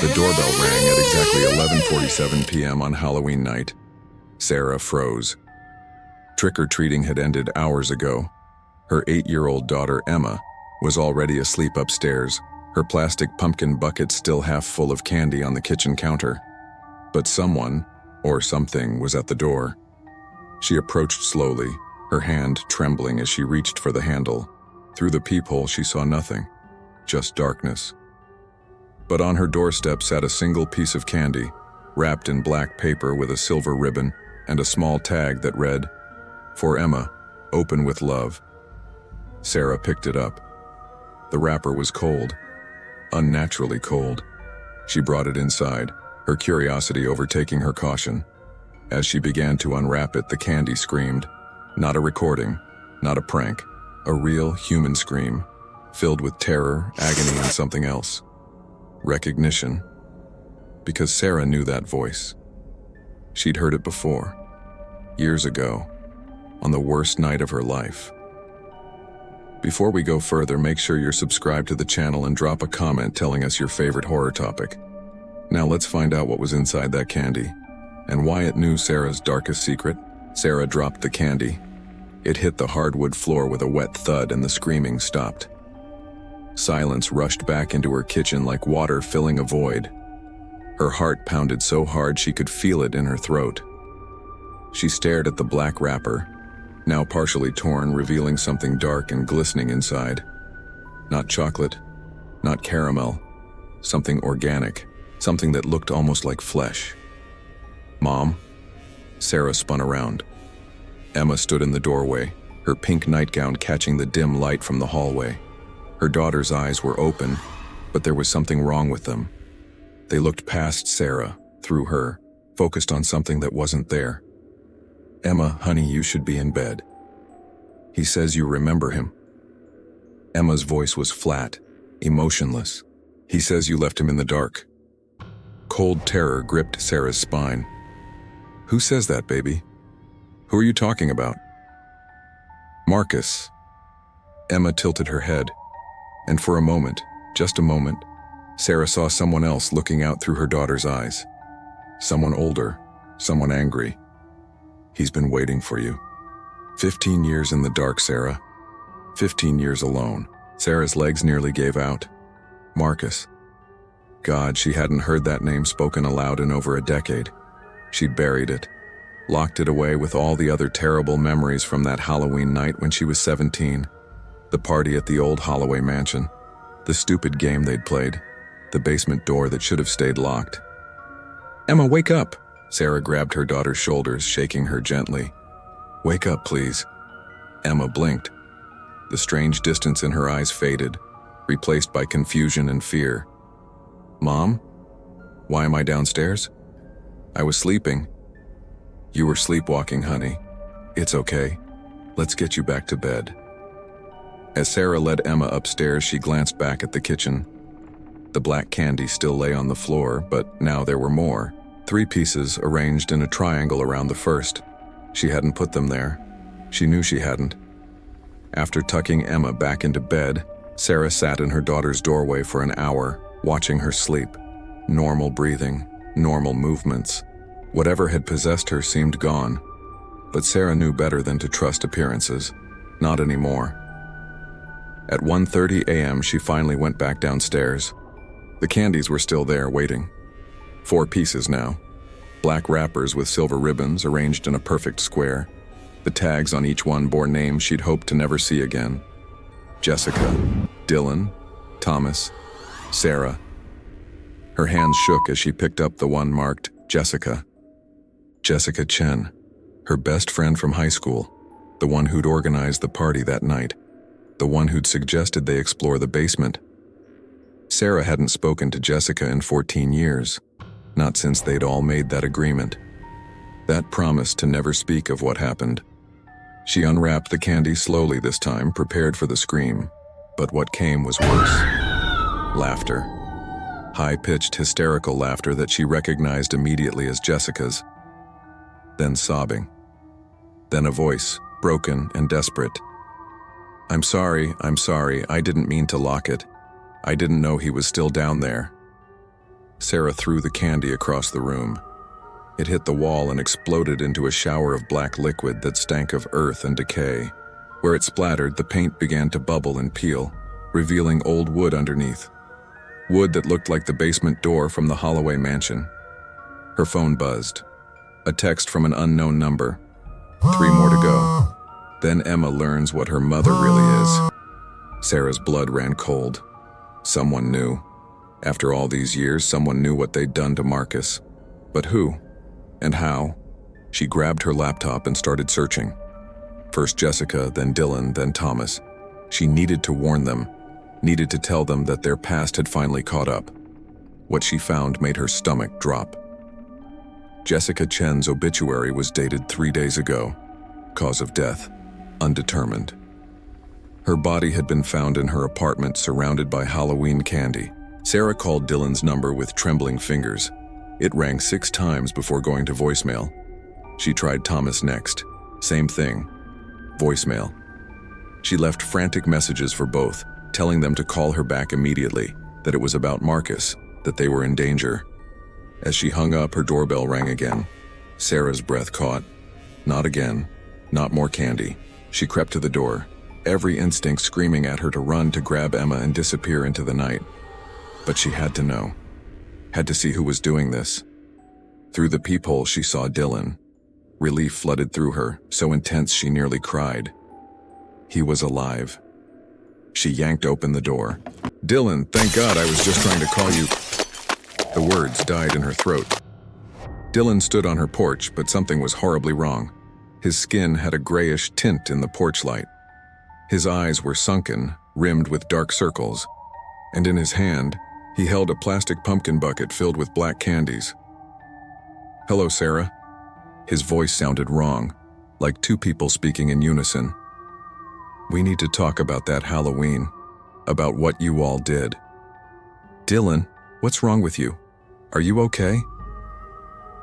The doorbell rang at exactly 11:47 p.m. on Halloween night. Sarah froze. Trick-or-treating had ended hours ago. Her 8-year-old daughter, Emma, was already asleep upstairs, her plastic pumpkin bucket still half full of candy on the kitchen counter. But someone, or something, was at the door. She approached slowly, her hand trembling as she reached for the handle. Through the peephole, she saw nothing, just darkness. But on her doorstep sat a single piece of candy, wrapped in black paper with a silver ribbon and a small tag that read, "For Emma, open with love." Sarah picked it up. The wrapper was cold, unnaturally cold. She brought it inside, her curiosity overtaking her caution. As she began to unwrap it, the candy screamed. Not a recording, not a prank, a real human scream, filled with terror, agony, and something else. Recognition. Because Sarah knew that voice. She'd heard it before, years ago, on the worst night of her life. Before we go further, make sure you're subscribed to the channel and drop a comment telling us your favorite horror topic. Now let's find out what was inside that candy, and why it knew Sarah's darkest secret. Sarah dropped the candy. It hit the hardwood floor with a wet thud and the screaming stopped. Silence rushed back into her kitchen like water filling a void. Her heart pounded so hard she could feel it in her throat. She stared at the black wrapper, now partially torn, revealing something dark and glistening inside. Not chocolate, not caramel, something organic, something that looked almost like flesh. "Mom?" Sarah spun around. Emma stood in the doorway, her pink nightgown catching the dim light from the hallway. Her daughter's eyes were open, but there was something wrong with them. They looked past Sarah, through her, focused on something that wasn't there. "Emma, honey, you should be in bed. He says you remember him." Emma's voice was flat, emotionless. "He says you left him in the dark." Cold terror gripped Sarah's spine. "Who says that, baby? Who are you talking about?" "Marcus." Emma tilted her head, and for a moment, just a moment, Sarah saw someone else looking out through her daughter's eyes. Someone older, someone angry. "He's been waiting for you. 15 years in the dark, Sarah. 15 years alone." Sarah's legs nearly gave out. Marcus. God, she hadn't heard that name spoken aloud in over a decade. She'd buried it, locked it away with all the other terrible memories from that Halloween night when she was 17. The party at the old Holloway mansion. The stupid game they'd played. The basement door that should have stayed locked. "Emma, wake up!" Sarah grabbed her daughter's shoulders, shaking her gently. "Wake up, please." Emma blinked. The strange distance in her eyes faded, replaced by confusion and fear. "Mom? Why am I downstairs?" "I was sleeping." "You were sleepwalking, honey. It's okay. Let's get you back to bed." As Sarah led Emma upstairs, she glanced back at the kitchen. The black candy still lay on the floor, but now there were more. 3 pieces arranged in a triangle around the first. She hadn't put them there. She knew she hadn't. After tucking Emma back into bed, Sarah sat in her daughter's doorway for an hour, watching her sleep. Normal breathing, normal movements. Whatever had possessed her seemed gone. But Sarah knew better than to trust appearances. Not anymore. At 1:30 a.m., she finally went back downstairs. The candies were still there, waiting. 4 pieces now. Black wrappers with silver ribbons arranged in a perfect square. The tags on each one bore names she'd hoped to never see again. Jessica, Dylan, Thomas, Sarah. Her hands shook as she picked up the one marked Jessica. Jessica Chen, her best friend from high school, the one who'd organized the party that night, the one who'd suggested they explore the basement. Sarah hadn't spoken to Jessica in 14 years, not since they'd all made that agreement. That promise to never speak of what happened. She unwrapped the candy slowly this time, prepared for the scream, but what came was worse. Laughter. High-pitched, hysterical laughter that she recognized immediately as Jessica's. Then sobbing. Then a voice, broken and desperate. I'm sorry, I didn't mean to lock it. I didn't know he was still down there." Sarah threw the candy across the room. It hit the wall and exploded into a shower of black liquid that stank of earth and decay. Where it splattered, the paint began to bubble and peel, revealing old wood underneath. Wood that looked like the basement door from the Holloway mansion. Her phone buzzed. A text from an unknown number. 3 more to go. Then Emma learns what her mother really is. Sarah's blood ran cold. Someone knew. After all these years, someone knew what they'd done to Marcus. But who? And how? She grabbed her laptop and started searching. First Jessica, then Dylan, then Thomas. She needed to warn them, needed to tell them that their past had finally caught up. What she found made her stomach drop. Jessica Chen's obituary was dated 3 days ago. Cause of death, undetermined. Her body had been found in her apartment surrounded by Halloween candy. Sarah called Dylan's number with trembling fingers. It rang 6 times before going to voicemail. She tried Thomas next. Same thing. Voicemail. She left frantic messages for both, telling them to call her back immediately, that it was about Marcus, that they were in danger. As she hung up, her doorbell rang again. Sarah's breath caught. Not again. Not more candy. She crept to the door, every instinct screaming at her to run to grab Emma and disappear into the night. But she had to know. Had to see who was doing this. Through the peephole, she saw Dylan. Relief flooded through her, so intense she nearly cried. He was alive. She yanked open the door. "Dylan, thank God, I was just trying to call you." The words died in her throat. Dylan stood on her porch, but something was horribly wrong. His skin had a grayish tint in the porch light. His eyes were sunken, rimmed with dark circles, and in his hand, he held a plastic pumpkin bucket filled with black candies. "Hello, Sarah." His voice sounded wrong, like 2 people speaking in unison. "We need to talk about that Halloween, about what you all did." "Dylan, what's wrong with you? Are you okay?"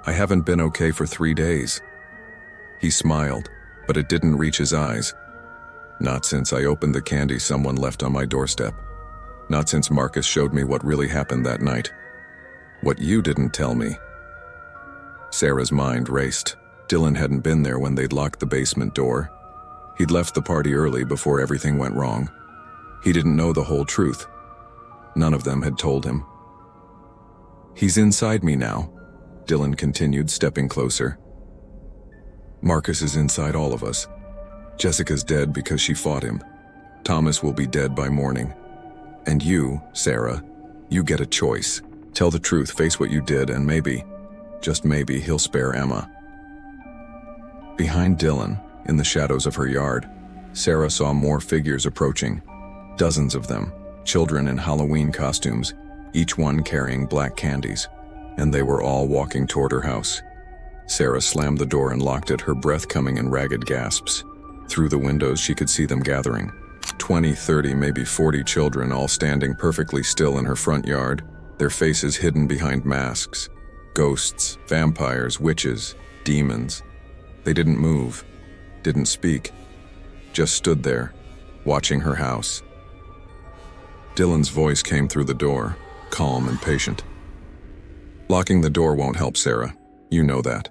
"I haven't been okay for 3 days." He smiled, but it didn't reach his eyes. "Not since I opened the candy someone left on my doorstep. Not since Marcus showed me what really happened that night. What you didn't tell me." Sarah's mind raced. Dylan hadn't been there when they'd locked the basement door. He'd left the party early before everything went wrong. He didn't know the whole truth. None of them had told him. "He's inside me now," Dylan continued, stepping closer. "Marcus is inside all of us. Jessica's dead because she fought him. Thomas will be dead by morning. And you, Sarah, you get a choice. Tell the truth, face what you did, and maybe, just maybe, he'll spare Emma." Behind Dylan, in the shadows of her yard, Sarah saw more figures approaching. Dozens of them, children in Halloween costumes, each one carrying black candies, and they were all walking toward her house. Sarah slammed the door and locked it, her breath coming in ragged gasps. Through the windows, she could see them gathering. 20, 30, maybe 40 children, all standing perfectly still in her front yard, their faces hidden behind masks. Ghosts, vampires, witches, demons. They didn't move, didn't speak, just stood there, watching her house. Dylan's voice came through the door, calm and patient. "Locking the door won't help, Sarah. You know that.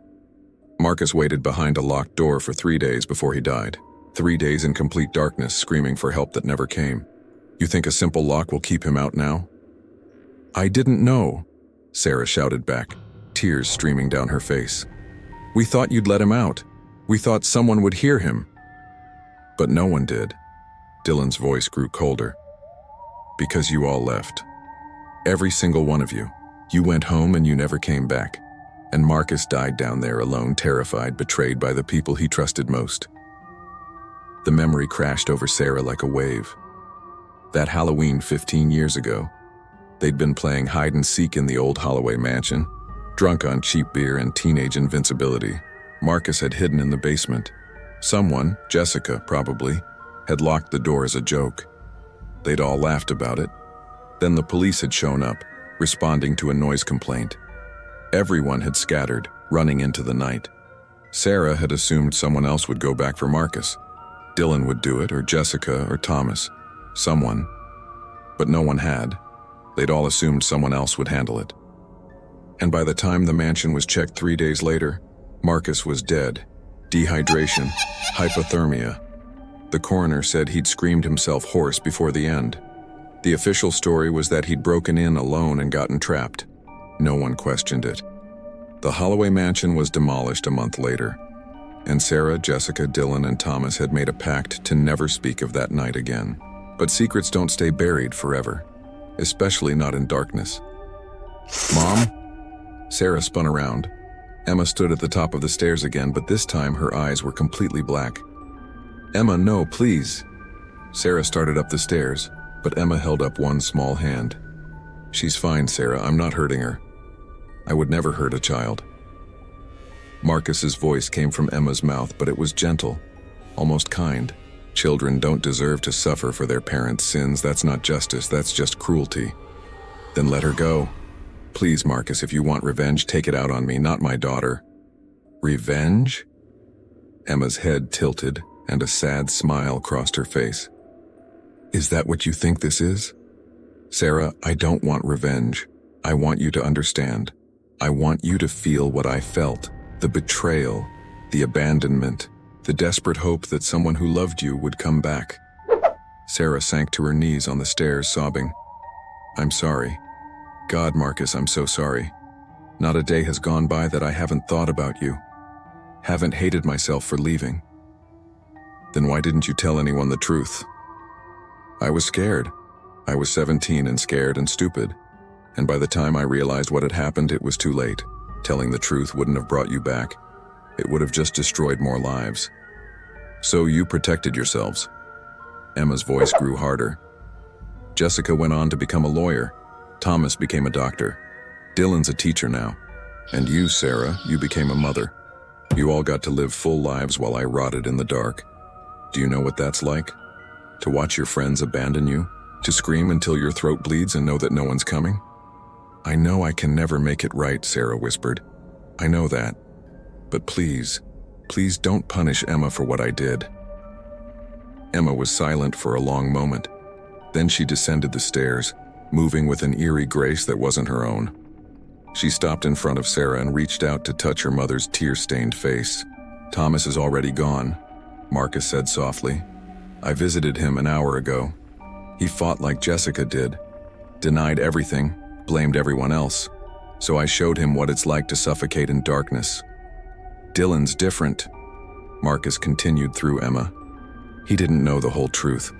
Marcus waited behind a locked door for 3 days before he died. 3 days in complete darkness, screaming for help that never came. You think a simple lock will keep him out now?" "I didn't know," Sarah shouted back, tears streaming down her face. "We thought you'd let him out. We thought someone would hear him." "But no one did." Dylan's voice grew colder. "Because you all left. Every single one of you. You went home and you never came back. And Marcus died down there alone, terrified, betrayed by the people he trusted most." The memory crashed over Sarah like a wave. That Halloween 15 years ago, they'd been playing hide and seek in the old Holloway mansion, drunk on cheap beer and teenage invincibility. Marcus had hidden in the basement. Someone, Jessica probably, had locked the door as a joke. They'd all laughed about it. Then the police had shown up, responding to a noise complaint. Everyone had scattered, running into the night. Sarah had assumed someone else would go back for Marcus. Dylan would do it, or Jessica, or Thomas. Someone. But no one had. They'd all assumed someone else would handle it. And by the time the mansion was checked 3 days later, Marcus was dead. Dehydration, hypothermia. The coroner said he'd screamed himself hoarse before the end. The official story was that he'd broken in alone and gotten trapped. No one questioned it. The Holloway mansion was demolished a month later, and Sarah, Jessica, Dylan, and Thomas had made a pact to never speak of that night again. But secrets don't stay buried forever, especially not in darkness. Mom? Sarah spun around. Emma stood at the top of the stairs again, but this time her eyes were completely black. Emma, no, please. Sarah started up the stairs, but Emma held up one small hand. She's fine, Sarah, I'm not hurting her. I would never hurt a child. Marcus's voice came from Emma's mouth, but it was gentle, almost kind. Children don't deserve to suffer for their parents' sins. That's not justice, that's just cruelty. Then let her go. Please, Marcus, if you want revenge, take it out on me, not my daughter. Revenge? Emma's head tilted, and a sad smile crossed her face. Is that what you think this is? Sarah, I don't want revenge. I want you to understand. I want you to feel what I felt. The betrayal, the abandonment, the desperate hope that someone who loved you would come back. Sarah sank to her knees on the stairs, sobbing. I'm sorry. God, Marcus, I'm so sorry. Not a day has gone by that I haven't thought about you. Haven't hated myself for leaving. Then why didn't you tell anyone the truth? I was scared. I was 17 and scared and stupid. And by the time I realized what had happened, it was too late. Telling the truth wouldn't have brought you back. It would have just destroyed more lives. So you protected yourselves. Emma's voice grew harder. Jessica went on to become a lawyer. Thomas became a doctor. Dylan's a teacher now. And you, Sarah, you became a mother. You all got to live full lives while I rotted in the dark. Do you know what that's like? To watch your friends abandon you? To scream until your throat bleeds and know that no one's coming? I know I can never make it right, Sarah whispered. I know that. But please, please don't punish Emma for what I did. Emma was silent for a long moment. Then she descended the stairs, moving with an eerie grace that wasn't her own. She stopped in front of Sarah and reached out to touch her mother's tear-stained face. Thomas is already gone, Marcus said softly. I visited him an hour ago. He fought like Jessica did, denied everything, blamed everyone else. So I showed him what it's like to suffocate in darkness. Dylan's different, Marcus continued through Emma. He didn't know the whole truth.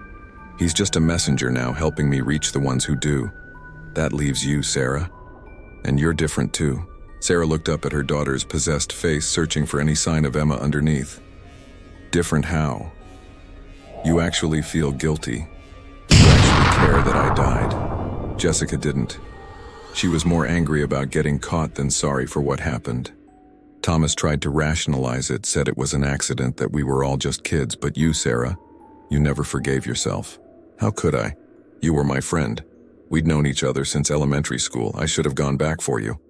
He's just a messenger now, helping me reach the ones who do. That leaves you, Sarah. And you're different too. Sarah looked up at her daughter's possessed face, searching for any sign of Emma underneath. Different how? You actually feel guilty. You actually care that I died. Jessica didn't. She was more angry about getting caught than sorry for what happened. Thomas tried to rationalize it, said it was an accident, that we were all just kids, but you, Sarah, you never forgave yourself. How could I? You were my friend. We'd known each other since elementary school. I should have gone back for you.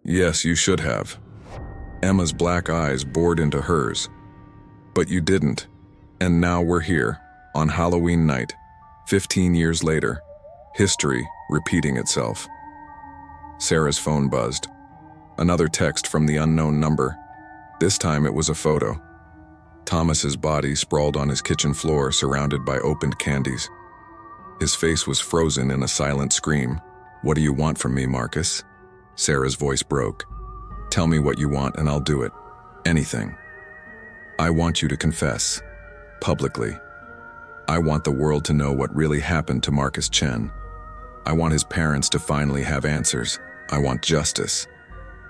Yes, you should have. Emma's black eyes bored into hers. But you didn't. And now we're here, on Halloween night, 15 years later. History repeating itself. Sarah's phone buzzed. Another text from the unknown number. This time it was a photo. Thomas's body sprawled on his kitchen floor, surrounded by opened candies. His face was frozen in a silent scream. What do you want from me, Marcus? Sarah's voice broke. Tell me what you want and I'll do it. Anything. I want you to confess. Publicly. I want the world to know what really happened to Marcus Chen. I want his parents to finally have answers. I want justice.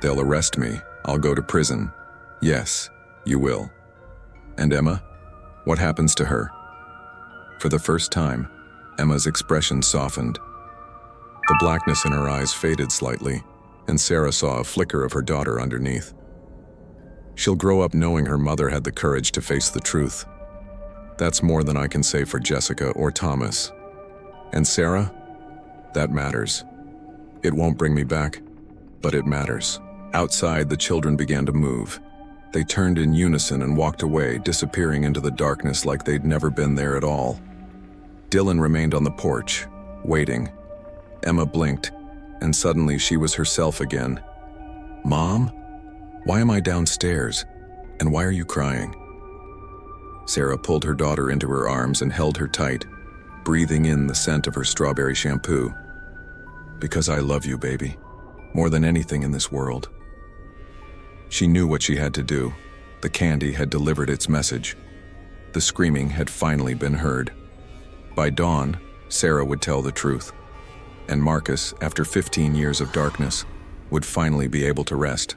They'll arrest me. I'll go to prison. Yes, you will. And Emma? What happens to her? For the first time, Emma's expression softened. The blackness in her eyes faded slightly, and Sarah saw a flicker of her daughter underneath. She'll grow up knowing her mother had the courage to face the truth. That's more than I can say for Jessica or Thomas. And Sarah? That matters. It won't bring me back, but it matters. Outside, the children began to move. They turned in unison and walked away, disappearing into the darkness like they'd never been there at all. Dylan remained on the porch, waiting. Emma blinked, and suddenly she was herself again. "Mom? Why am I downstairs? And why are you crying?" Sarah pulled her daughter into her arms and held her tight, breathing in the scent of her strawberry shampoo. "Because I love you, baby, more than anything in this world." She knew what she had to do. The candy had delivered its message. The screaming had finally been heard. By dawn, Sarah would tell the truth. And Marcus, after 15 years of darkness, would finally be able to rest.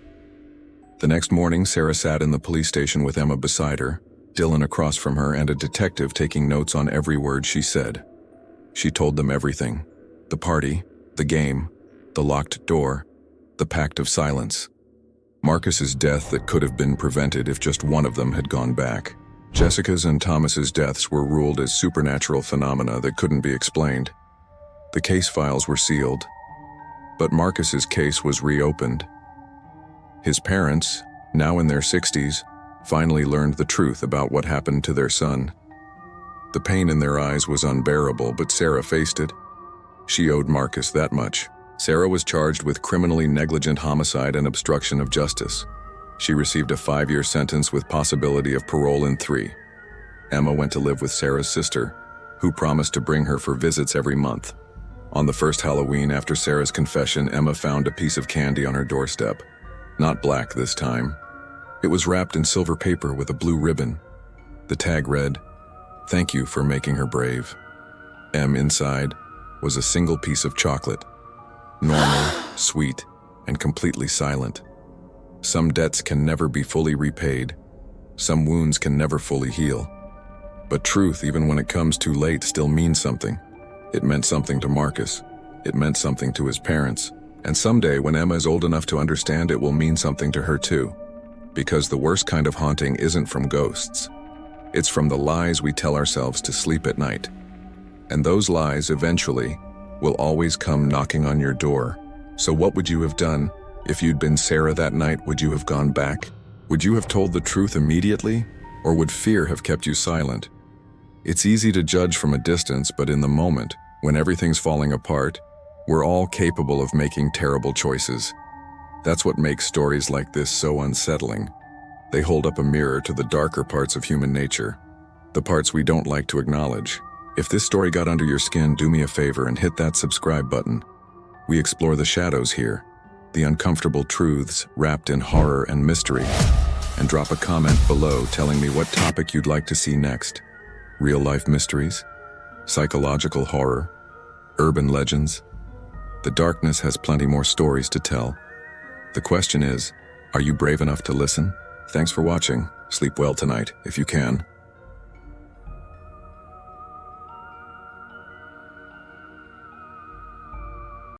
The next morning, Sarah sat in the police station with Emma beside her, Dylan across from her, and a detective taking notes on every word she said. She told them everything: the party, the game, the locked door, the pact of silence. Marcus's death that could have been prevented if just one of them had gone back. Jessica's and Thomas's deaths were ruled as supernatural phenomena that couldn't be explained. The case files were sealed, but Marcus's case was reopened. His parents, now in their 60s, finally learned the truth about what happened to their son. The pain in their eyes was unbearable, but Sarah faced it. She owed Marcus that much. Sarah was charged with criminally negligent homicide and obstruction of justice. She received a 5-year sentence with possibility of parole in 3. Emma went to live with Sarah's sister, who promised to bring her for visits every month. On the first Halloween after Sarah's confession, Emma found a piece of candy on her doorstep. Not black this time. It was wrapped in silver paper with a blue ribbon. The tag read, "Thank you for making her brave." Inside was a single piece of chocolate. Normal, sweet, and completely silent. Some debts can never be fully repaid. Some wounds can never fully heal. But truth, even when it comes too late, still means something. It meant something to Marcus. It meant something to his parents. And someday, when Emma is old enough to understand, it will mean something to her too. Because the worst kind of haunting isn't from ghosts. It's from the lies we tell ourselves to sleep at night. And those lies, eventually, will always come knocking on your door. So what would you have done? If you'd been Sarah that night, would you have gone back? Would you have told the truth immediately? Or would fear have kept you silent? It's easy to judge from a distance, but in the moment, when everything's falling apart, we're all capable of making terrible choices. That's what makes stories like this so unsettling. They hold up a mirror to the darker parts of human nature, the parts we don't like to acknowledge. If this story got under your skin, do me a favor and hit that subscribe button. We explore the shadows here, the uncomfortable truths wrapped in horror and mystery. And drop a comment below telling me what topic you'd like to see next. Real-life mysteries? Psychological horror? Urban legends? The darkness has plenty more stories to tell. The question is, are you brave enough to listen? Thanks for watching. Sleep well tonight, if you can.